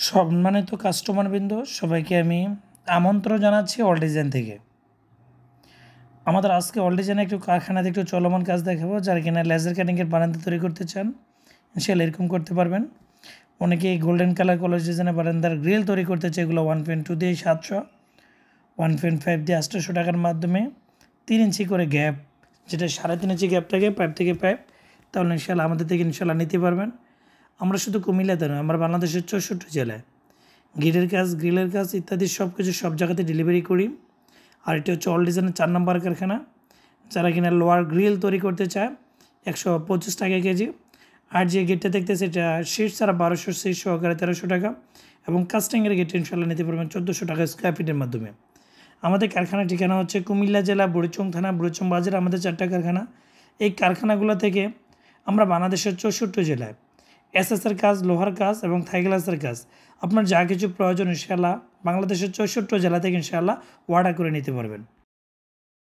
সম্মানিত কাস্টমারবৃন্দ, সবাইকে আমি আমন্ত্রণ জানাচ্ছি অল ডিজাইন থেকে। আমাদের আজকে অল ডিজাইনে একটু কারখানাতে একটু চলমান কাজ দেখাবো। যারা কিনা লেজার কাটিংয়ের বারান্দা তৈরি করতে চান, ইনশাআল্লাহ এরকম করতে পারবেন। অনেকেই গোল্ডেন কালার কলেজ ডিজাইনের বারান্দার গ্রিল তৈরি করতে চাই। এগুলো 1.2 দিয়ে 700, 1.5 দিয়ে 800 টাকার মাধ্যমে 3 ইঞ্চি করে গ্যাপ, যেটা 3.5 ইঞ্চি গ্যাপ থাকে পাইপ থেকে পাইপ, তাহলে ইনশাআল্লাহ আমাদের থেকে ইনশাআল্লাহ নিতে পারবেন। আমরা শুধু কুমিল্লাতে নয়, আমরা বাংলাদেশের 64 জেলায় গিটের কাজ, গ্রিলের কাজ ইত্যাদি সব কিছু সব জায়গাতে ডেলিভারি করি। আর এটি হচ্ছে অল ডিজাইনের 4 নম্বর কারখানা। যারা কিনা লোয়ার গ্রিল তৈরি করতে চায় 125 টাকা কেজি। আর যে গেটটা দেখতেছে এটা শীট ছাড়া 1200, শীট সহকারে 1300 টাকা, এবং কাস্টিংয়ের গেট ইনশাল্লাহ নিতে পারবেন 1400 টাকা স্কোয়ার ফিটের মাধ্যমে। আমাদের কারখানার ঠিকানা হচ্ছে কুমিল্লা জেলা বুড়িচং থানা, বুড়িচং বাজার। আমাদের 4টা কারখানা। এই কারখানাগুলো থেকে আমরা বাংলাদেশের 64 জেলায় এসএসের কাজ, লোহার কাজ এবং থাই গ্লাসের কাজ, আপনার যা কিছু প্রয়োজন ইনশাআল্লাহ বাংলাদেশের 64 জেলা থেকে ইনশাআল্লাহ অর্ডার করে নিতে পারবেন।